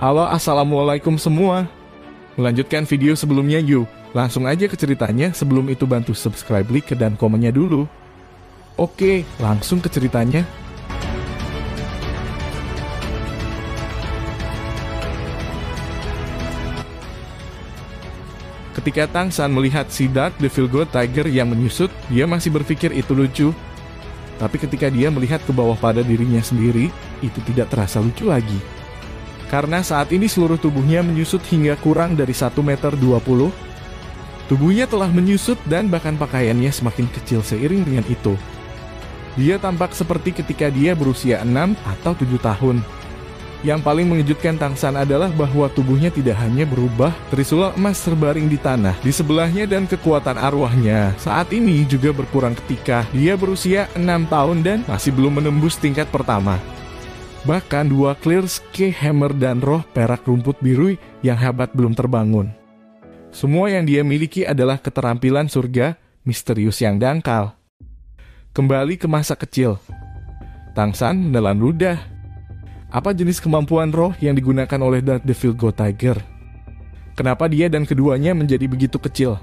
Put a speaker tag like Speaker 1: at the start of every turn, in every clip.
Speaker 1: Halo, assalamualaikum semua. Melanjutkan video sebelumnya yuk. Langsung aja ke ceritanya, sebelum itu bantu subscribe, like, dan komennya dulu. Oke, langsung ke ceritanya. Ketika Tang San melihat si Dark Devil God Tiger yang menyusut, dia masih berpikir itu lucu. Tapi ketika dia melihat ke bawah pada dirinya sendiri, itu tidak terasa lucu lagi. Karena saat ini seluruh tubuhnya menyusut hingga kurang dari 1,20 meter. Tubuhnya telah menyusut dan bahkan pakaiannya semakin kecil seiring dengan itu. Dia tampak seperti ketika dia berusia 6 atau 7 tahun. Yang paling mengejutkan Tang San adalah bahwa tubuhnya tidak hanya berubah, Trisula emas terbaring di tanah di sebelahnya dan kekuatan arwahnya saat ini juga berkurang ketika dia berusia 6 tahun dan masih belum menembus tingkat pertama. Bahkan dua clear Sky Hammer dan roh perak rumput biru yang hebat belum terbangun. Semua yang dia miliki adalah keterampilan surga misterius yang dangkal. Kembali ke masa kecil, Tang San menelan ludah. Apa jenis kemampuan roh yang digunakan oleh Dark Devil God Tiger? Kenapa dia dan keduanya menjadi begitu kecil?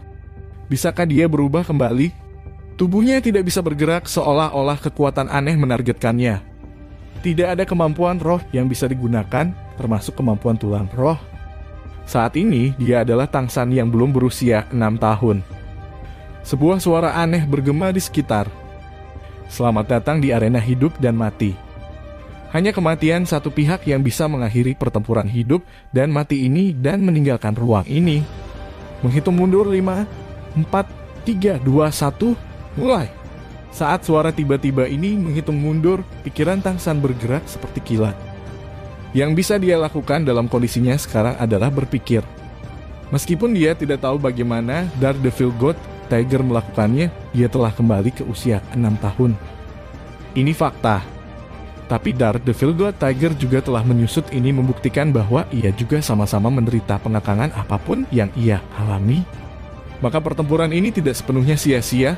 Speaker 1: Bisakah dia berubah kembali? Tubuhnya tidak bisa bergerak seolah-olah kekuatan aneh menargetkannya. Tidak ada kemampuan roh yang bisa digunakan, termasuk kemampuan tulang roh. Saat ini, dia adalah Tang San yang belum berusia 6 tahun. Sebuah suara aneh bergema di sekitar. Selamat datang di arena hidup dan mati. Hanya kematian satu pihak yang bisa mengakhiri pertempuran hidup dan mati ini dan meninggalkan ruang ini. Menghitung mundur 5, 4, 3, 2, 1, mulai. Saat suara tiba-tiba ini menghitung mundur, pikiran Tang San bergerak seperti kilat. Yang bisa dia lakukan dalam kondisinya sekarang adalah berpikir. Meskipun dia tidak tahu bagaimana Dark Devil God Tiger melakukannya, dia telah kembali ke usia 6 tahun. Ini fakta. Tapi Dark Devil God Tiger juga telah menyusut, ini membuktikan bahwa ia juga sama-sama menderita pengekangan apapun yang ia alami. Maka pertempuran ini tidak sepenuhnya sia-sia.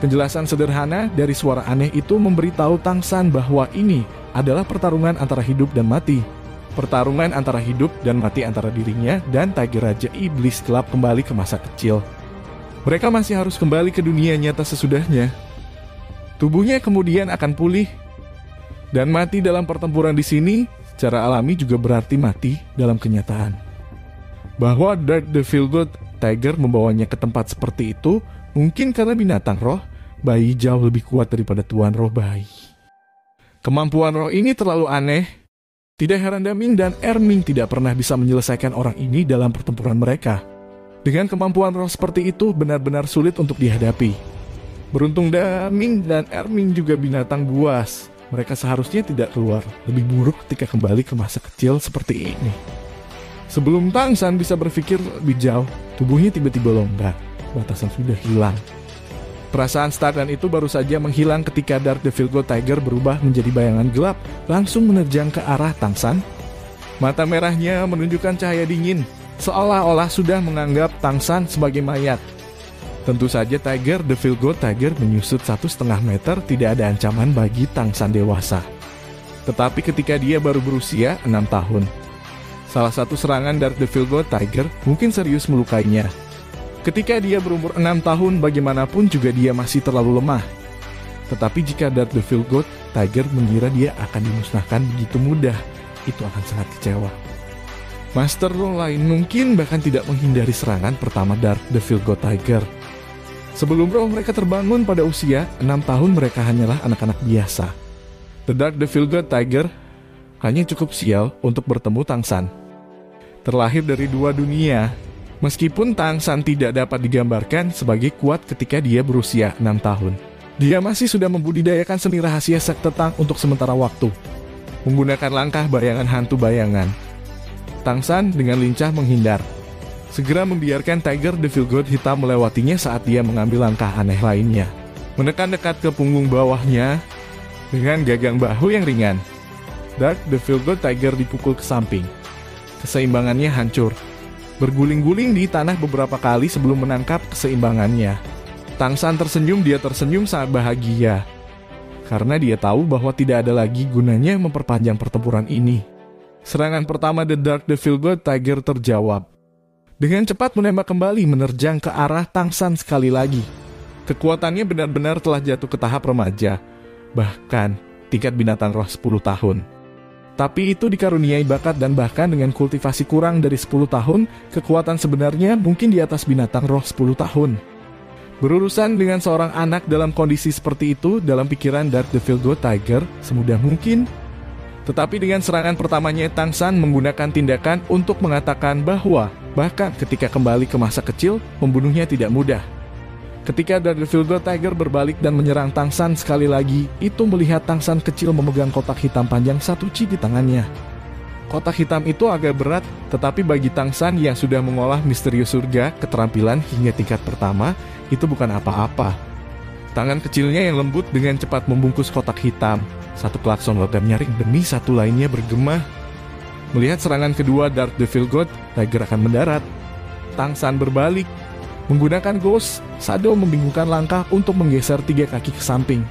Speaker 1: Penjelasan sederhana dari suara aneh itu memberitahu Tang San bahwa ini adalah pertarungan antara hidup dan mati. Pertarungan antara hidup dan mati antara dirinya dan Tiger Raja Iblis Gelap kembali ke masa kecil. Mereka masih harus kembali ke dunia nyata sesudahnya. Tubuhnya kemudian akan pulih. Dan mati dalam pertempuran di sini secara alami juga berarti mati dalam kenyataan. Bahwa Dark Devil God Tiger membawanya ke tempat seperti itu mungkin karena binatang roh bayi jauh lebih kuat daripada tuan roh bayi. Kemampuan roh ini terlalu aneh. Tidak heran Daming dan Erming tidak pernah bisa menyelesaikan orang ini dalam pertempuran mereka. Dengan kemampuan roh seperti itu benar-benar sulit untuk dihadapi. Beruntung Daming dan Erming juga binatang buas. Mereka seharusnya tidak keluar lebih buruk ketika kembali ke masa kecil seperti ini. Sebelum Tang San bisa berpikir lebih jauh, tubuhnya tiba-tiba longgar. Batasan sudah hilang. Perasaan stagnant itu baru saja menghilang ketika Dark Devil God Tiger berubah menjadi bayangan gelap, langsung menerjang ke arah Tang San. Mata merahnya menunjukkan cahaya dingin, seolah-olah sudah menganggap Tang San sebagai mayat. Tentu saja Tiger Devil God Tiger menyusut 1,5 meter tidak ada ancaman bagi Tang San dewasa. Tetapi ketika dia baru berusia 6 tahun, salah satu serangan Dark Devil God Tiger mungkin serius melukainya. Ketika dia berumur 6 tahun, bagaimanapun juga dia masih terlalu lemah. Tetapi jika Dark Devil God Tiger mengira dia akan dimusnahkan begitu mudah, itu akan sangat kecewa. Master Roh lain mungkin bahkan tidak menghindari serangan pertama Dark Devil God Tiger. Sebelum roh mereka terbangun pada usia 6 tahun, mereka hanyalah anak-anak biasa. The Dark Devil God Tiger hanya cukup sial untuk bertemu Tang San. Terlahir dari dua dunia, meskipun Tang San tidak dapat digambarkan sebagai kuat ketika dia berusia 6 tahun. Dia masih sudah membudidayakan seni rahasia sekte Tang untuk sementara waktu. Menggunakan langkah bayangan hantu bayangan, Tang San dengan lincah menghindar. Segera membiarkan Tiger Devil God hitam melewatinya saat dia mengambil langkah aneh lainnya. Menekan dekat ke punggung bawahnya dengan gagang bahu yang ringan. Dark Devil God Tiger dipukul ke samping. Keseimbangannya hancur. Berguling-guling di tanah beberapa kali sebelum menangkap keseimbangannya. Tang San tersenyum, dia tersenyum sangat bahagia. Karena dia tahu bahwa tidak ada lagi gunanya memperpanjang pertempuran ini. Serangan pertama The Dark Devil God Tiger terjawab. Dengan cepat menembak kembali menerjang ke arah Tang San sekali lagi. Kekuatannya benar-benar telah jatuh ke tahap remaja, bahkan tingkat binatang roh 10 tahun. Tapi itu dikaruniai bakat dan bahkan dengan kultivasi kurang dari 10 tahun, kekuatan sebenarnya mungkin di atas binatang roh 10 tahun. Berurusan dengan seorang anak dalam kondisi seperti itu dalam pikiran Dark Devil God Tiger semudah mungkin. Tetapi dengan serangan pertamanya, Tang San menggunakan tindakan untuk mengatakan bahwa bahkan ketika kembali ke masa kecil, membunuhnya tidak mudah. Ketika Dark Devil God Tiger berbalik dan menyerang Tang San sekali lagi, itu melihat Tang San kecil memegang kotak hitam panjang 1 chi di tangannya. Kotak hitam itu agak berat, tetapi bagi Tang San yang sudah mengolah misterius surga, keterampilan hingga tingkat pertama, itu bukan apa-apa. Tangan kecilnya yang lembut dengan cepat membungkus kotak hitam. Satu klakson logam nyaring demi satu lainnya bergema. Melihat serangan kedua Dark Devil God, Tiger akan mendarat. Tang San berbalik. Menggunakan Ghost, Shadow membingungkan langkah untuk menggeser 3 kaki ke samping.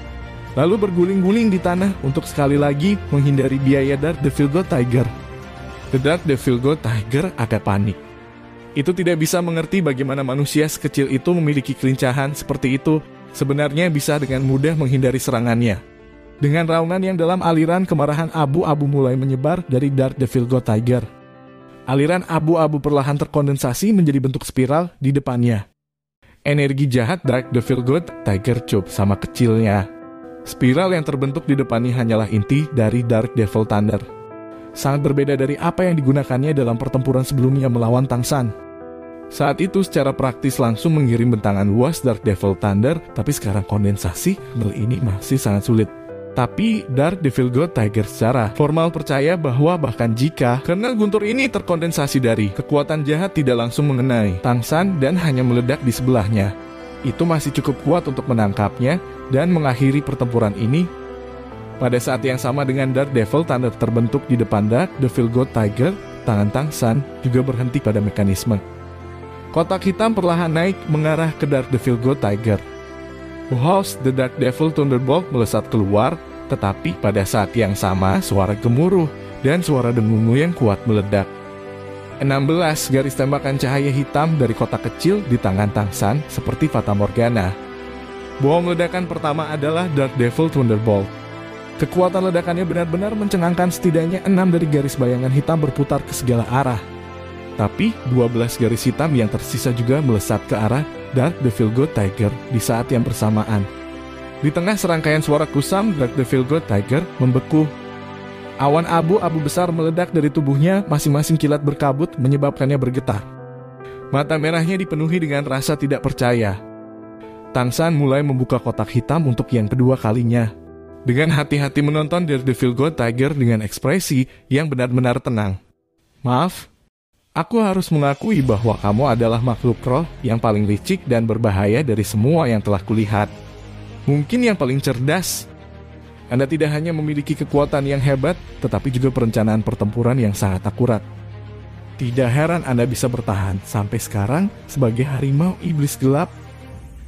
Speaker 1: Lalu berguling-guling di tanah untuk sekali lagi menghindari biaya Dark Devil God Tiger. The Dark Devil God Tiger agak panik. Itu tidak bisa mengerti bagaimana manusia sekecil itu memiliki kelincahan seperti itu. Sebenarnya bisa dengan mudah menghindari serangannya. Dengan raungan yang dalam, aliran kemarahan abu-abu mulai menyebar dari Dark Devil God Tiger. Aliran abu-abu perlahan terkondensasi menjadi bentuk spiral di depannya. Energi jahat Dark Devil God Tiger cup sama kecilnya. Spiral yang terbentuk di depannya hanyalah inti dari Dark Devil Thunder. Sangat berbeda dari apa yang digunakannya dalam pertempuran sebelumnya melawan Tang San. Saat itu secara praktis langsung mengirim bentangan luas Dark Devil Thunder, tapi sekarang kondensasi, hal ini masih sangat sulit. Tapi Dark Devil God Tiger secara formal percaya bahwa bahkan jika kernel guntur ini terkondensasi dari kekuatan jahat tidak langsung mengenai Tang San dan hanya meledak di sebelahnya, itu masih cukup kuat untuk menangkapnya dan mengakhiri pertempuran ini. Pada saat yang sama dengan Dark Devil Thunder terbentuk di depan Dark Devil God Tiger, tangan Tang San juga berhenti pada mekanisme. Kotak hitam perlahan naik mengarah ke Dark Devil God Tiger. House The Dark Devil Thunderbolt melesat keluar, tetapi pada saat yang sama suara gemuruh dan suara dengungu yang kuat meledak. 16 garis tembakan cahaya hitam dari kotak kecil di tangan Tang San seperti Fata Morgana. Bom ledakan pertama adalah Dark Devil Thunderbolt. Kekuatan ledakannya benar-benar mencengangkan, setidaknya 6 dari garis bayangan hitam berputar ke segala arah. Tapi 12 garis hitam yang tersisa juga melesat ke arah Dark Devil God Tiger di saat yang bersamaan. Di tengah serangkaian suara kusam, Dark Devil God Tiger membeku. Awan abu-abu besar meledak dari tubuhnya, masing-masing kilat berkabut menyebabkannya bergetar. Mata merahnya dipenuhi dengan rasa tidak percaya. Tang San mulai membuka kotak hitam untuk yang kedua kalinya. Dengan hati-hati menonton Dark Devil God Tiger dengan ekspresi yang benar-benar tenang. Maaf, aku harus mengakui bahwa kamu adalah makhluk roh yang paling licik dan berbahaya dari semua yang telah kulihat. Mungkin yang paling cerdas. Anda tidak hanya memiliki kekuatan yang hebat, tetapi juga perencanaan pertempuran yang sangat akurat. Tidak heran Anda bisa bertahan sampai sekarang sebagai harimau iblis gelap.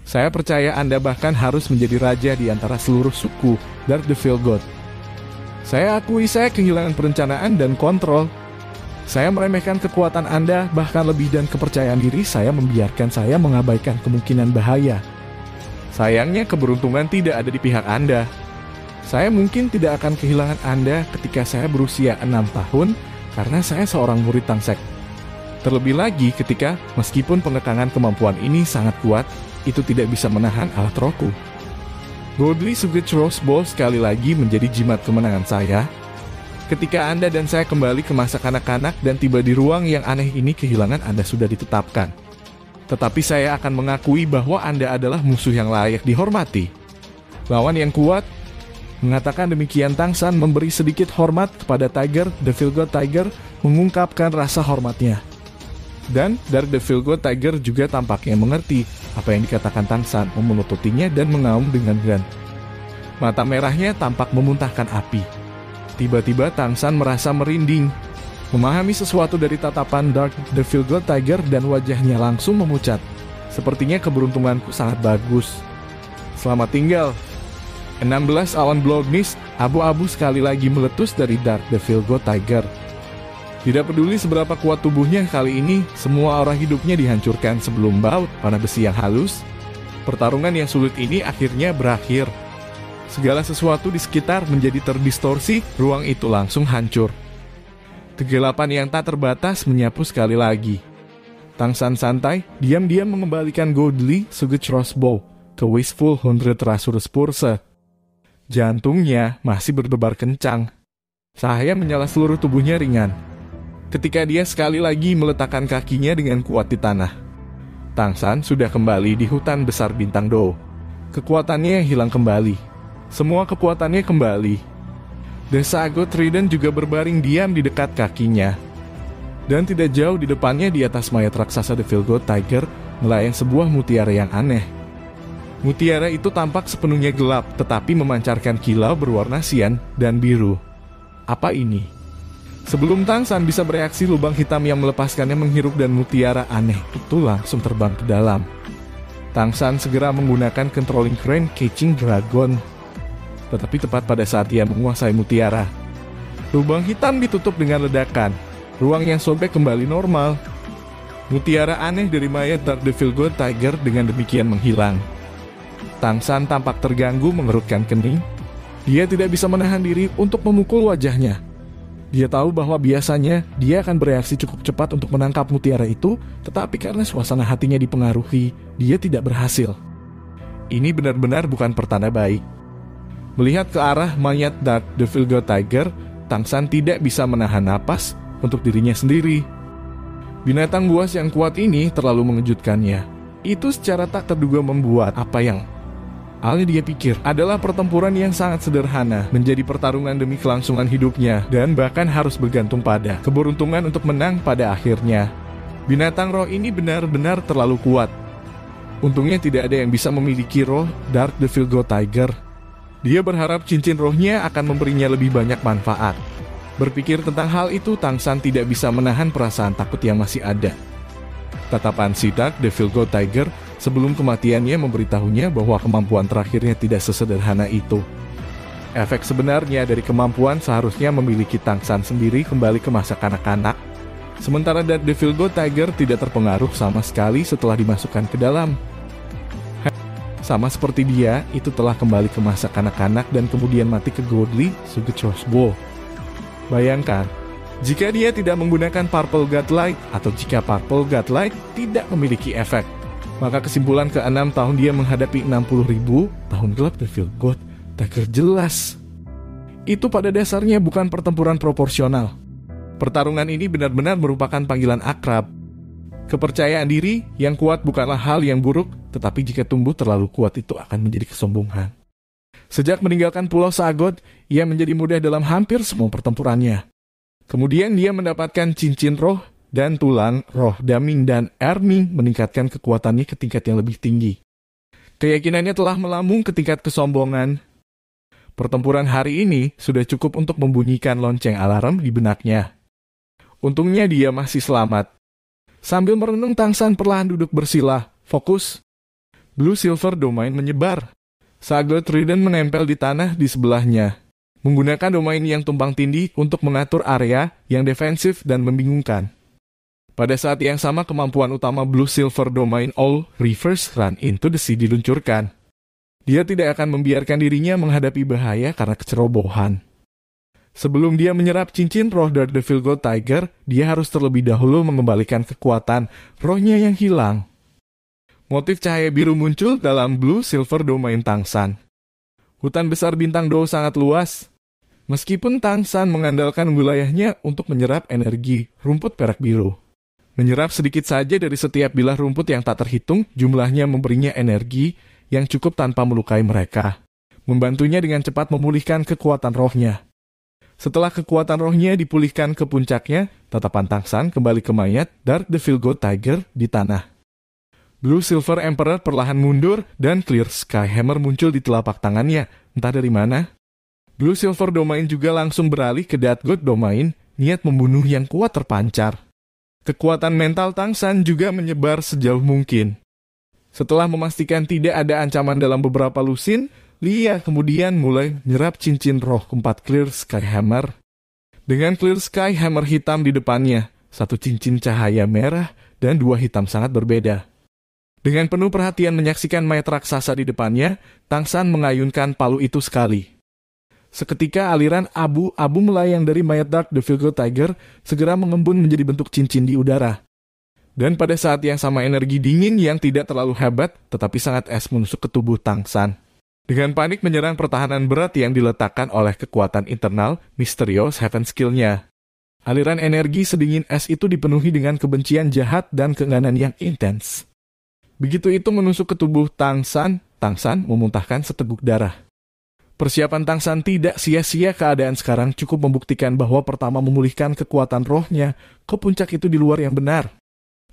Speaker 1: Saya percaya Anda bahkan harus menjadi raja di antara seluruh suku Dark Devil God. Saya akui saya kehilangan perencanaan dan kontrol. Saya meremehkan kekuatan Anda, bahkan lebih dan kepercayaan diri saya membiarkan saya mengabaikan kemungkinan bahaya. Sayangnya keberuntungan tidak ada di pihak Anda. Saya mungkin tidak akan kehilangan Anda ketika saya berusia 6 tahun karena saya seorang murid Tang Sek. Terlebih lagi ketika meskipun pengekangan kemampuan ini sangat kuat, itu tidak bisa menahan alat rohku. Godly Sugage Rose Ball sekali lagi menjadi jimat kemenangan saya. Ketika Anda dan saya kembali ke masa kanak-kanak dan tiba di ruang yang aneh ini, kehilangan Anda sudah ditetapkan. Tetapi saya akan mengakui bahwa Anda adalah musuh yang layak dihormati. Lawan yang kuat. Mengatakan demikian, Tang San memberi sedikit hormat kepada Tiger, Devil God Tiger, mengungkapkan rasa hormatnya. Dan Dark Devil God Tiger juga tampaknya mengerti apa yang dikatakan Tang San, memelotutinya dan mengaum dengan gan. Mata merahnya tampak memuntahkan api. Tiba-tiba Tang San merasa merinding, memahami sesuatu dari tatapan Dark Devil God Tiger dan wajahnya langsung memucat. Sepertinya keberuntunganku sangat bagus. Selamat tinggal. 16 awan blood mist abu-abu sekali lagi meletus dari Dark Devil God Tiger. Tidak peduli seberapa kuat tubuhnya, kali ini semua aura hidupnya dihancurkan sebelum baut panah besi yang halus. Pertarungan yang sulit ini akhirnya berakhir. Segala sesuatu di sekitar menjadi terdistorsi, ruang itu langsung hancur. Kegelapan yang tak terbatas menyapu sekali lagi. Tang San santai, diam-diam mengembalikan Godly Sugge Crossbow ke Wistful 100 Rasurus Purse. Jantungnya masih berdebar kencang. Cahaya menyala seluruh tubuhnya ringan. Ketika dia sekali lagi meletakkan kakinya dengan kuat di tanah, Tang San sudah kembali di hutan besar Bintang Do. Kekuatannya hilang kembali. Semua kekuatannya kembali. The Sago Trident juga berbaring diam di dekat kakinya. Dan tidak jauh di depannya, di atas mayat raksasa Devil God Tiger, melayang sebuah mutiara yang aneh. Mutiara itu tampak sepenuhnya gelap, tetapi memancarkan kilau berwarna sian dan biru. Apa ini? Sebelum Tang San bisa bereaksi, lubang hitam yang melepaskannya menghirup dan mutiara aneh itu langsung terbang ke dalam. Tang San segera menggunakan Controlling Crane Catching Dragon. Tetapi tepat pada saat ia menguasai mutiara, lubang hitam ditutup dengan ledakan. Ruang yang sobek kembali normal. Mutiara aneh dari mayat Dark Devil God Tiger dengan demikian menghilang. Tang San tampak terganggu mengerutkan kening. Dia tidak bisa menahan diri untuk memukul wajahnya. Dia tahu bahwa biasanya dia akan bereaksi cukup cepat untuk menangkap mutiara itu, tetapi karena suasana hatinya dipengaruhi, dia tidak berhasil. Ini benar-benar bukan pertanda baik. Melihat ke arah mayat Dark Devil God Tiger, Tang San tidak bisa menahan napas untuk dirinya sendiri. Binatang buas yang kuat ini terlalu mengejutkannya. Itu secara tak terduga membuat apa yang dia pikir adalah pertempuran yang sangat sederhana menjadi pertarungan demi kelangsungan hidupnya, dan bahkan harus bergantung pada keberuntungan untuk menang pada akhirnya. Binatang roh ini benar-benar terlalu kuat. Untungnya tidak ada yang bisa memiliki roh Dark Devil God Tiger. Dia berharap cincin rohnya akan memberinya lebih banyak manfaat. Berpikir tentang hal itu, Tang San tidak bisa menahan perasaan takut yang masih ada. Tatapan si Dark Devil God Tiger sebelum kematiannya memberitahunya bahwa kemampuan terakhirnya tidak sesederhana itu. Efek sebenarnya dari kemampuan seharusnya memiliki Tang San sendiri kembali ke masa kanak-kanak. Sementara Dark Devil God Tiger tidak terpengaruh sama sekali setelah dimasukkan ke dalam. Sama seperti dia, itu telah kembali ke masa kanak-kanak dan kemudian mati ke Godly Sugge Crossbow. Bayangkan, jika dia tidak menggunakan Purple Godlight, atau jika Purple Godlight tidak memiliki efek, maka kesimpulan ke-6 tahun dia menghadapi 60.000 tahun gelap Devil God Tiger jelas. Itu pada dasarnya bukan pertempuran proporsional. Pertarungan ini benar-benar merupakan panggilan akrab. Kepercayaan diri yang kuat bukanlah hal yang buruk, tetapi jika tumbuh terlalu kuat itu akan menjadi kesombongan. Sejak meninggalkan Pulau Sagot, ia menjadi mudah dalam hampir semua pertempurannya. Kemudian dia mendapatkan cincin roh dan tulang roh Daming dan Erming meningkatkan kekuatannya ke tingkat yang lebih tinggi. Keyakinannya telah melambung ke tingkat kesombongan. Pertempuran hari ini sudah cukup untuk membunyikan lonceng alarm di benaknya. Untungnya dia masih selamat. Sambil merenung, Tang San perlahan duduk bersila, fokus. Blue Silver Domain menyebar. Sago Trident menempel di tanah di sebelahnya, menggunakan domain yang tumpang tindih untuk mengatur area yang defensif dan membingungkan. Pada saat yang sama, kemampuan utama Blue Silver Domain All Reverse Run into the Sea diluncurkan. Dia tidak akan membiarkan dirinya menghadapi bahaya karena kecerobohan. Sebelum dia menyerap cincin roh Dark Devil God Tiger, dia harus terlebih dahulu mengembalikan kekuatan rohnya yang hilang. Motif cahaya biru muncul dalam Blue Silver Domain Tang San. Hutan besar Bintang Do sangat luas. Meskipun Tang San mengandalkan wilayahnya untuk menyerap energi rumput perak biru. Menyerap sedikit saja dari setiap bilah rumput yang tak terhitung, jumlahnya memberinya energi yang cukup tanpa melukai mereka. Membantunya dengan cepat memulihkan kekuatan rohnya. Setelah kekuatan rohnya dipulihkan ke puncaknya, tatapan Tang San kembali ke mayat Dark Devil God Tiger di tanah. Blue Silver Emperor perlahan mundur dan Clear Sky Hammer muncul di telapak tangannya, entah dari mana. Blue Silver Domain juga langsung beralih ke Dark God Domain, niat membunuh yang kuat terpancar. Kekuatan mental Tang San juga menyebar sejauh mungkin. Setelah memastikan tidak ada ancaman dalam beberapa lusin, Lia kemudian mulai menyerap cincin roh keempat Clear Sky Hammer. Dengan Clear Sky Hammer hitam di depannya, satu cincin cahaya merah dan dua hitam sangat berbeda. Dengan penuh perhatian menyaksikan mayat raksasa di depannya, Tang San mengayunkan palu itu sekali. Seketika aliran abu-abu melayang dari mayat Dark Devil God Tiger segera mengembun menjadi bentuk cincin di udara. Dan pada saat yang sama energi dingin yang tidak terlalu hebat tetapi sangat es menusuk ke tubuh Tang San. Dengan panik menyerang pertahanan berat yang diletakkan oleh kekuatan internal Mysterious Heaven Skill-nya. Aliran energi sedingin es itu dipenuhi dengan kebencian jahat dan keengganan yang intens. Begitu itu menusuk ke tubuh Tang San memuntahkan seteguk darah. Persiapan Tang San tidak sia-sia, keadaan sekarang cukup membuktikan bahwa pertama memulihkan kekuatan rohnya ke puncak itu di luar yang benar.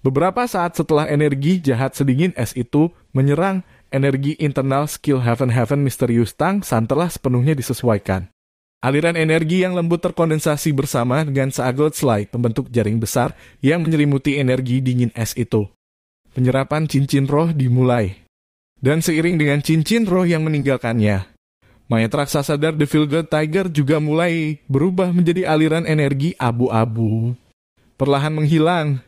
Speaker 1: Beberapa saat setelah energi jahat sedingin es itu menyerang, energi internal skill Heaven Mysterious Tang San telah sepenuhnya disesuaikan. Aliran energi yang lembut terkondensasi bersama dengan Saagot Slide pembentuk jaring besar yang menyelimuti energi dingin es itu. Penyerapan cincin roh dimulai. Dan seiring dengan cincin roh yang meninggalkannya, mayat raksasa Dark Devil God Tiger juga mulai berubah menjadi aliran energi abu-abu. Perlahan menghilang.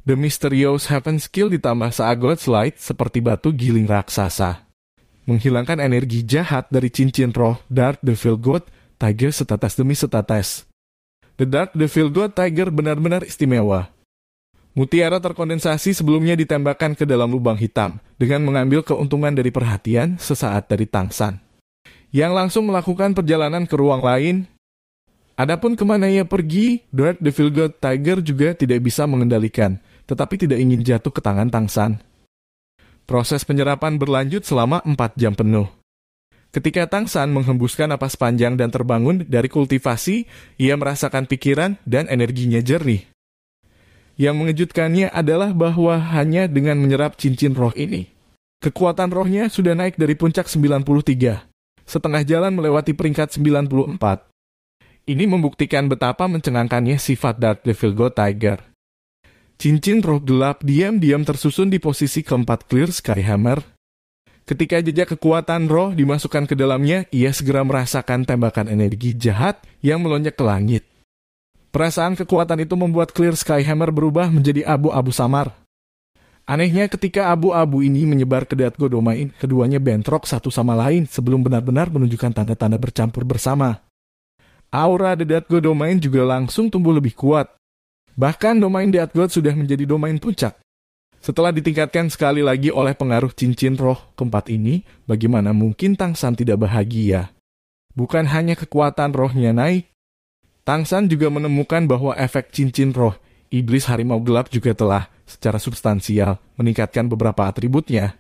Speaker 1: The Mysterious Heaven Skill ditambah Saagot Slide seperti batu giling raksasa. Menghilangkan energi jahat dari cincin roh Dark Devil God Tiger setetes demi setetes. The Dark Devil God Tiger benar-benar istimewa. Mutiara terkondensasi sebelumnya ditembakkan ke dalam lubang hitam dengan mengambil keuntungan dari perhatian sesaat dari Tang San, yang langsung melakukan perjalanan ke ruang lain. Adapun kemana ia pergi, Dark Devil God Tiger juga tidak bisa mengendalikan, tetapi tidak ingin jatuh ke tangan Tang San. Proses penyerapan berlanjut selama 4 jam penuh. Ketika Tang San menghembuskan napas panjang dan terbangun dari kultivasi, ia merasakan pikiran dan energinya jernih. Yang mengejutkannya adalah bahwa hanya dengan menyerap cincin roh ini, kekuatan rohnya sudah naik dari puncak 93, setengah jalan melewati peringkat 94. Ini membuktikan betapa mencengangkannya sifat Dark Devil God Tiger. Cincin roh gelap diam-diam tersusun di posisi keempat Clear Sky Hammer. Ketika jejak kekuatan roh dimasukkan ke dalamnya, ia segera merasakan tembakan energi jahat yang melonjak ke langit. Perasaan kekuatan itu membuat Clear Sky Hammer berubah menjadi abu-abu samar. Anehnya ketika abu-abu ini menyebar ke Death God Domain, keduanya bentrok satu sama lain sebelum benar-benar menunjukkan tanda-tanda bercampur bersama. Aura The Death God Domain juga langsung tumbuh lebih kuat. Bahkan domain Death God sudah menjadi domain puncak. Setelah ditingkatkan sekali lagi oleh pengaruh cincin roh keempat ini, bagaimana mungkin Tang San tidak bahagia? Bukan hanya kekuatan rohnya naik, Tang San juga menemukan bahwa efek cincin roh iblis harimau gelap juga telah secara substansial meningkatkan beberapa atributnya.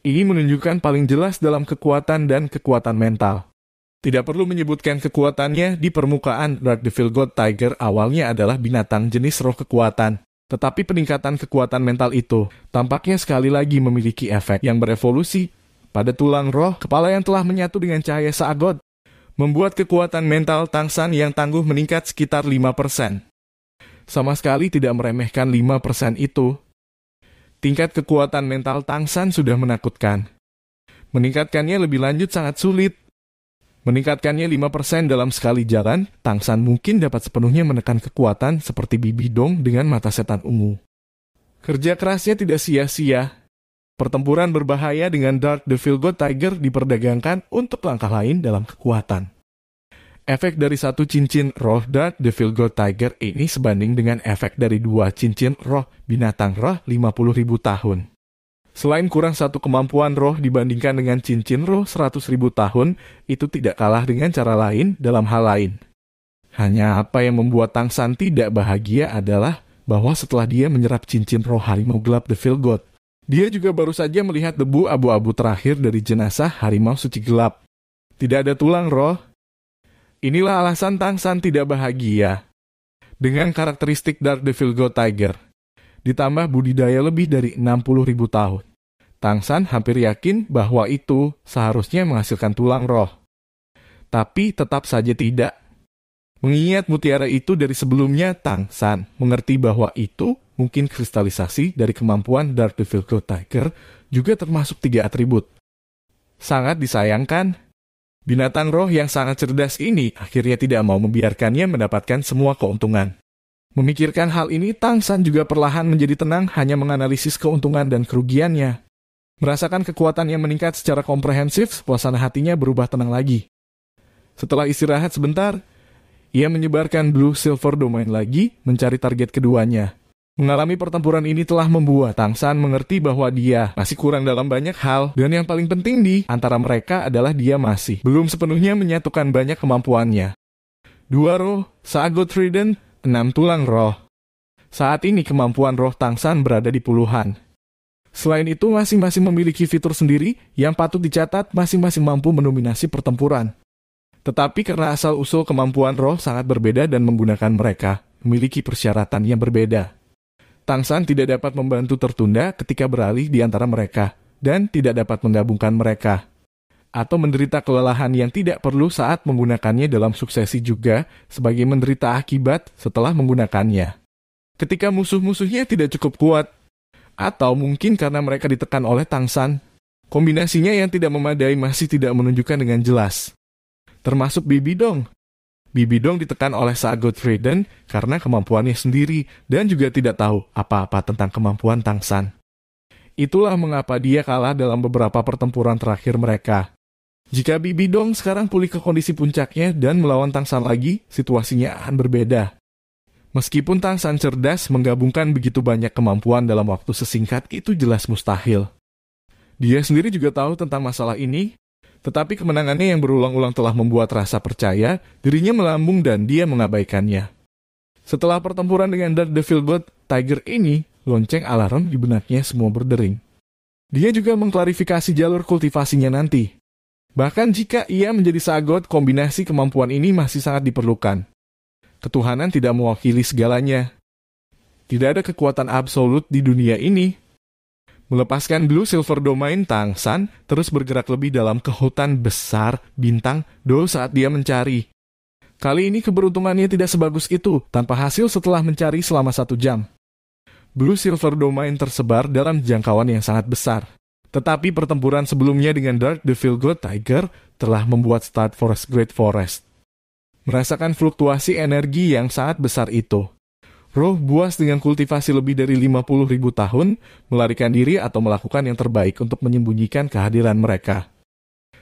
Speaker 1: Ini menunjukkan paling jelas dalam kekuatan dan kekuatan mental. Tidak perlu menyebutkan kekuatannya di permukaan. Dark Devil God Tiger awalnya adalah binatang jenis roh kekuatan. Tetapi peningkatan kekuatan mental itu tampaknya sekali lagi memiliki efek yang berevolusi pada tulang roh kepala yang telah menyatu dengan cahaya Saagot, membuat kekuatan mental Tang San yang tangguh meningkat sekitar 5%. Sama sekali tidak meremehkan 5% itu. Tingkat kekuatan mental Tang San sudah menakutkan. Meningkatkannya lebih lanjut sangat sulit. Meningkatkannya 5% dalam sekali jalan, Tang San mungkin dapat sepenuhnya menekan kekuatan seperti Bibi Dong dengan mata setan ungu. Kerja kerasnya tidak sia-sia. Pertempuran berbahaya dengan Dark Devil God Tiger diperdagangkan untuk langkah lain dalam kekuatan. Efek dari satu cincin roh Dark Devil God Tiger ini sebanding dengan efek dari 2 cincin roh binatang roh 50.000 tahun. Selain kurang satu kemampuan roh dibandingkan dengan cincin roh 100.000 tahun, itu tidak kalah dengan cara lain dalam hal lain. Hanya apa yang membuat Tang San tidak bahagia adalah bahwa setelah dia menyerap cincin roh harimau gelap Devil God, dia juga baru saja melihat debu abu-abu terakhir dari jenazah harimau suci gelap. Tidak ada tulang roh. Inilah alasan Tang San tidak bahagia. Dengan karakteristik Dark Devil God Tiger, ditambah budidaya lebih dari 60.000 tahun, Tang San hampir yakin bahwa itu seharusnya menghasilkan tulang roh. Tapi tetap saja tidak. Mengingat mutiara itu dari sebelumnya, Tang San mengerti bahwa itu mungkin kristalisasi dari kemampuan Dark Devil God Tiger juga termasuk 3 atribut. Sangat disayangkan, Binatang roh yang sangat cerdas ini akhirnya tidak mau membiarkannya mendapatkan semua keuntungan. Memikirkan hal ini, Tang San juga perlahan menjadi tenang hanya menganalisis keuntungan dan kerugiannya. Merasakan kekuatan yang meningkat secara komprehensif, suasana hatinya berubah tenang lagi. Setelah istirahat sebentar, ia menyebarkan Blue Silver Domain lagi mencari target keduanya. Mengalami pertempuran ini telah membuat Tang San mengerti bahwa dia masih kurang dalam banyak hal, dan yang paling penting di antara mereka adalah dia masih belum sepenuhnya menyatukan banyak kemampuannya. 2 roh, Sago Trident, 6 tulang roh. Saat ini kemampuan roh Tang San berada di puluhan. Selain itu, masing-masing memiliki fitur sendiri yang patut dicatat, masing-masing mampu mendominasi pertempuran. Tetapi karena asal-usul kemampuan roh sangat berbeda dan menggunakan mereka memiliki persyaratan yang berbeda. Tang San tidak dapat membantu tertunda ketika beralih di antara mereka, dan tidak dapat menggabungkan mereka. Atau menderita kelelahan yang tidak perlu saat menggunakannya dalam suksesi juga, sebagai menderita akibat setelah menggunakannya. Ketika musuh-musuhnya tidak cukup kuat, atau mungkin karena mereka ditekan oleh Tang San, kombinasinya yang tidak memadai masih tidak menunjukkan dengan jelas. Termasuk Bibi Dong. Bibi Dong ditekan oleh Sago Trident karena kemampuannya sendiri dan juga tidak tahu apa-apa tentang kemampuan Tang San. Itulah mengapa dia kalah dalam beberapa pertempuran terakhir mereka. Jika Bibi Dong sekarang pulih ke kondisi puncaknya dan melawan Tang San lagi, situasinya akan berbeda. Meskipun Tang San cerdas, menggabungkan begitu banyak kemampuan dalam waktu sesingkat itu jelas mustahil. Dia sendiri juga tahu tentang masalah ini, tetapi kemenangannya yang berulang-ulang telah membuat rasa percaya dirinya melambung dan dia mengabaikannya. Setelah pertempuran dengan Dark Devil Blood Tiger ini, lonceng alarm di benaknya semua berdering. Dia juga mengklarifikasi jalur kultivasinya nanti. Bahkan jika ia menjadi Sagot, kombinasi kemampuan ini masih sangat diperlukan. Ketuhanan tidak mewakili segalanya. Tidak ada kekuatan absolut di dunia ini. Melepaskan Blue Silver Domain, Tang San terus bergerak lebih dalam ke hutan besar bintang Do saat dia mencari. Kali ini keberuntungannya tidak sebagus itu, tanpa hasil setelah mencari selama 1 jam. Blue Silver Domain tersebar dalam jangkauan yang sangat besar. Tetapi pertempuran sebelumnya dengan Dark Devil God Tiger telah membuat Star Forest Great Forest merasakan fluktuasi energi yang sangat besar itu. Roh buas dengan kultivasi lebih dari 50.000 tahun melarikan diri atau melakukan yang terbaik untuk menyembunyikan kehadiran mereka.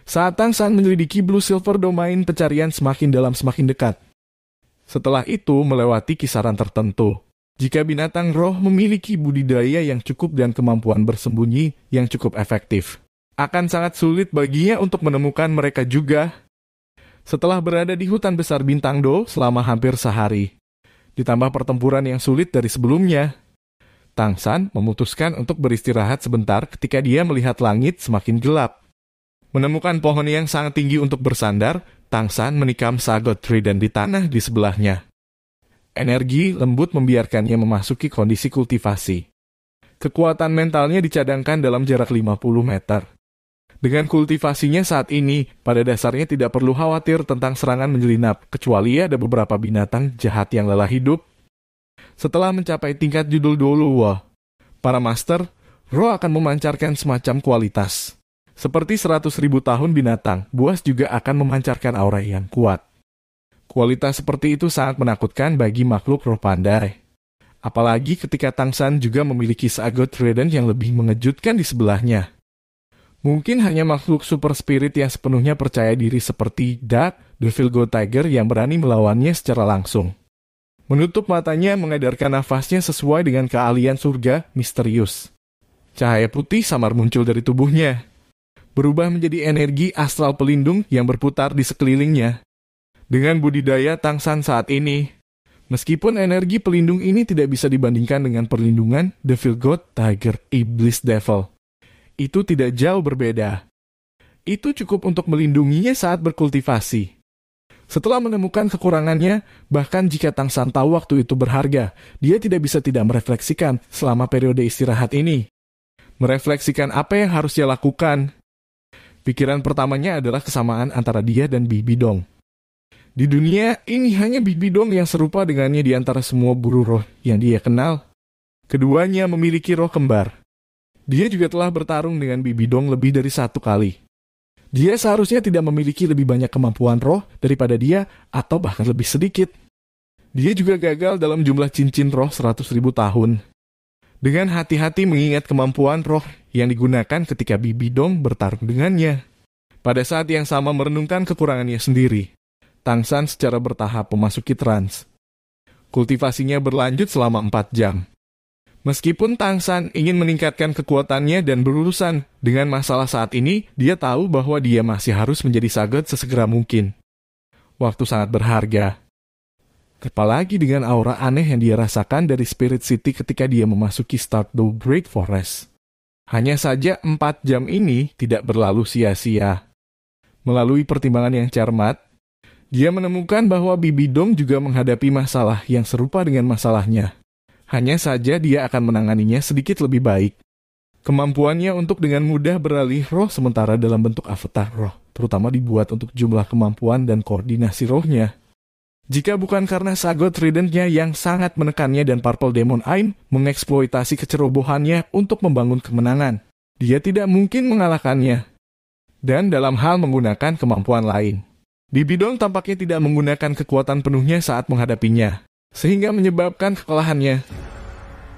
Speaker 1: Saat Tang San menyelidiki Blue Silver Domain, pencarian semakin dalam semakin dekat. Setelah itu melewati kisaran tertentu. Jika binatang roh memiliki budidaya yang cukup dan kemampuan bersembunyi yang cukup efektif, akan sangat sulit baginya untuk menemukan mereka juga. Setelah berada di hutan besar bintang Do selama hampir sehari, ditambah pertempuran yang sulit dari sebelumnya, Tang San memutuskan untuk beristirahat sebentar ketika dia melihat langit semakin gelap. Menemukan pohon yang sangat tinggi untuk bersandar, Tang San menikam Sagot Trident di tanah di sebelahnya. Energi lembut membiarkannya memasuki kondisi kultivasi. Kekuatan mentalnya dicadangkan dalam jarak 50 meter. Dengan kultivasinya saat ini, pada dasarnya tidak perlu khawatir tentang serangan menyelinap, kecuali ada beberapa binatang jahat yang lelah hidup. Setelah mencapai tingkat judul dulu, para master, roh akan memancarkan semacam kualitas. Seperti 100.000 tahun binatang, buas juga akan memancarkan aura yang kuat. Kualitas seperti itu sangat menakutkan bagi makhluk roh pandai. Apalagi ketika Tang San juga memiliki Sagot Trident yang lebih mengejutkan di sebelahnya. Mungkin hanya makhluk super spirit yang sepenuhnya percaya diri seperti Dark Devil God Tiger yang berani melawannya secara langsung. Menutup matanya, mengedarkan nafasnya sesuai dengan keahlian surga misterius. Cahaya putih samar muncul dari tubuhnya, berubah menjadi energi astral pelindung yang berputar di sekelilingnya. Dengan budidaya Tang San saat ini, meskipun energi pelindung ini tidak bisa dibandingkan dengan perlindungan Devil God Tiger Iblis Devil, itu tidak jauh berbeda. Itu cukup untuk melindunginya saat berkultivasi. Setelah menemukan kekurangannya, bahkan jika Tang San tahu waktu itu berharga, dia tidak bisa tidak merefleksikan selama periode istirahat ini. Merefleksikan apa yang harus dia lakukan. Pikiran pertamanya adalah kesamaan antara dia dan Bibi Dong. Di dunia ini hanya Bibi Dong yang serupa dengannya di antara semua buru roh yang dia kenal. Keduanya memiliki roh kembar. Dia juga telah bertarung dengan Bibi Dong lebih dari 1 kali. Dia seharusnya tidak memiliki lebih banyak kemampuan roh daripada dia, atau bahkan lebih sedikit. Dia juga gagal dalam jumlah cincin roh 100.000 tahun. Dengan hati-hati mengingat kemampuan roh yang digunakan ketika Bibi Dong bertarung dengannya. Pada saat yang sama merenungkan kekurangannya sendiri, Tang San secara bertahap memasuki trans. Kultivasinya berlanjut selama 4 jam. Meskipun Tang San ingin meningkatkan kekuatannya dan berurusan dengan masalah saat ini, dia tahu bahwa dia masih harus menjadi Sagot sesegera mungkin. Waktu sangat berharga. Apalagi dengan aura aneh yang dia rasakan dari Spirit City ketika dia memasuki Stardew Great Forest. Hanya saja 4 jam ini tidak berlalu sia-sia. Melalui pertimbangan yang cermat, dia menemukan bahwa Bibi Dong juga menghadapi masalah yang serupa dengan masalahnya. Hanya saja dia akan menanganinya sedikit lebih baik. Kemampuannya untuk dengan mudah beralih roh sementara dalam bentuk avatar roh, terutama dibuat untuk jumlah kemampuan dan koordinasi rohnya. Jika bukan karena Sagot Trident-nya yang sangat menekannya dan Purple Demon Aim mengeksploitasi kecerobohannya untuk membangun kemenangan, dia tidak mungkin mengalahkannya. Dan dalam hal menggunakan kemampuan lain, Bibi Dong tampaknya tidak menggunakan kekuatan penuhnya saat menghadapinya, sehingga menyebabkan kekalahannya.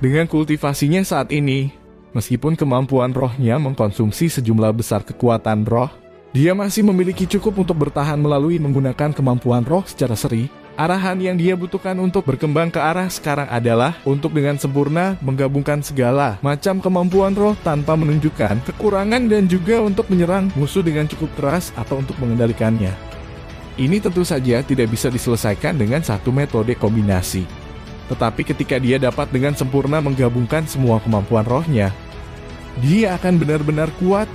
Speaker 1: Dengan kultivasinya saat ini, meskipun kemampuan rohnya mengkonsumsi sejumlah besar kekuatan roh, dia masih memiliki cukup untuk bertahan melalui menggunakan kemampuan roh secara seri. Arahan yang dia butuhkan untuk berkembang ke arah sekarang adalah untuk dengan sempurna menggabungkan segala macam kemampuan roh tanpa menunjukkan kekurangan dan juga untuk menyerang musuh dengan cukup keras atau untuk mengendalikannya. Ini tentu saja tidak bisa diselesaikan dengan satu metode kombinasi. Tetapi ketika dia dapat dengan sempurna menggabungkan semua kemampuan rohnya, dia akan benar-benar kuat.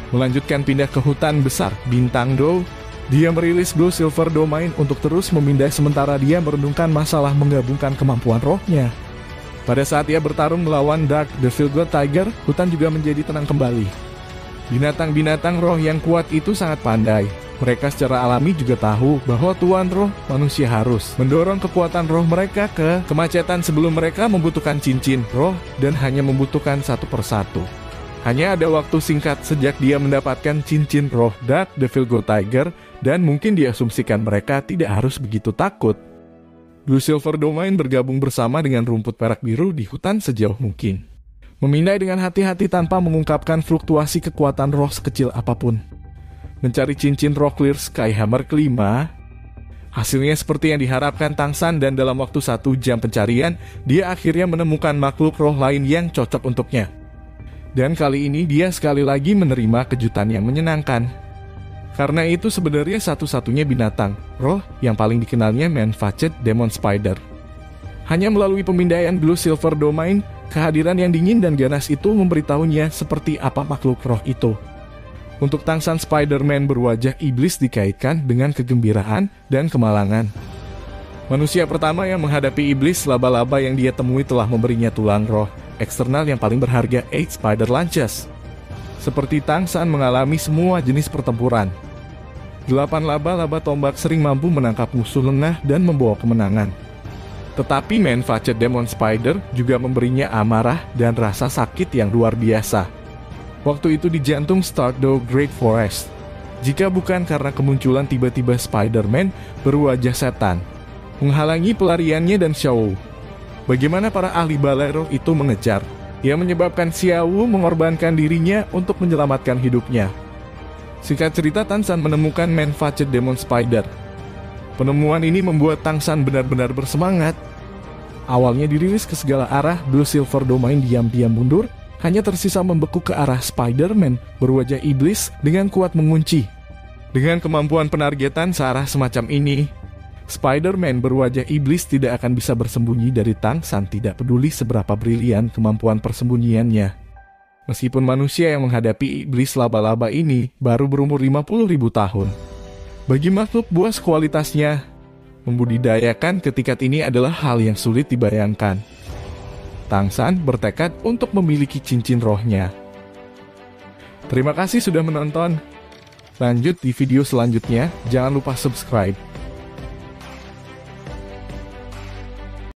Speaker 1: Melanjutkan pindah ke hutan besar Bintang Do, dia merilis Blue Silver Domain untuk terus memindai sementara dia merenungkan masalah menggabungkan kemampuan rohnya. Pada saat ia bertarung melawan Dark Devil God Tiger, hutan juga menjadi tenang kembali. Binatang-binatang roh yang kuat itu sangat pandai. Mereka secara alami juga tahu bahwa Tuan Roh manusia harus mendorong kekuatan roh mereka ke kemacetan sebelum mereka membutuhkan cincin roh dan hanya membutuhkan satu persatu. Hanya ada waktu singkat sejak dia mendapatkan cincin roh Dark Devil God Tiger dan mungkin diasumsikan mereka tidak harus begitu takut. Blue Silver Domain bergabung bersama dengan rumput perak biru di hutan sejauh mungkin. Memindai dengan hati-hati tanpa mengungkapkan fluktuasi kekuatan roh sekecil apapun. Mencari cincin roh Clear Sky Hammer kelima. Hasilnya seperti yang diharapkan Tang San dan dalam waktu 1 jam pencarian, dia akhirnya menemukan makhluk roh lain yang cocok untuknya. Dan kali ini dia sekali lagi menerima kejutan yang menyenangkan. Karena itu sebenarnya satu-satunya binatang roh yang paling dikenalnya Man-Faced Demon Spider. Hanya melalui pemindaian Blue Silver Domain, kehadiran yang dingin dan ganas itu memberitahunya seperti apa makhluk roh itu. Untuk Tang San, Spider-Man berwajah iblis dikaitkan dengan kegembiraan dan kemalangan. Manusia pertama yang menghadapi iblis, laba-laba yang dia temui telah memberinya tulang roh eksternal yang paling berharga, 8 Spider Lances. Seperti Tang San mengalami semua jenis pertempuran. 8 laba-laba tombak sering mampu menangkap musuh lengah dan membawa kemenangan. Tetapi Man-Faced Demon Spider juga memberinya amarah dan rasa sakit yang luar biasa. Waktu itu di jantung Stardew Great Forest. Jika bukan karena kemunculan tiba-tiba Spider-Man berwajah setan, menghalangi pelariannya dan Xiao. Bagaimana para ahli balai roh itu mengejar, yang menyebabkan Xiao mengorbankan dirinya untuk menyelamatkan hidupnya. Singkat cerita, Tang San menemukan Man-Faced Demon Spider. Penemuan ini membuat Tang San benar-benar bersemangat. Awalnya dirilis ke segala arah, Blue Silver Domain diam-diam mundur, hanya tersisa membeku ke arah Spider-Man berwajah iblis dengan kuat mengunci. Dengan kemampuan penargetan searah semacam ini, Spider-Man berwajah iblis tidak akan bisa bersembunyi dari Tang San, tidak peduli seberapa brilian kemampuan persembunyiannya. Meskipun manusia yang menghadapi iblis laba-laba ini baru berumur 50.000 tahun. Bagi makhluk buas kualitasnya, membudidayakan ketikat ini adalah hal yang sulit dibayangkan. Tang San bertekad untuk memiliki cincin rohnya. Terima kasih sudah menonton. Lanjut di video selanjutnya, jangan lupa subscribe.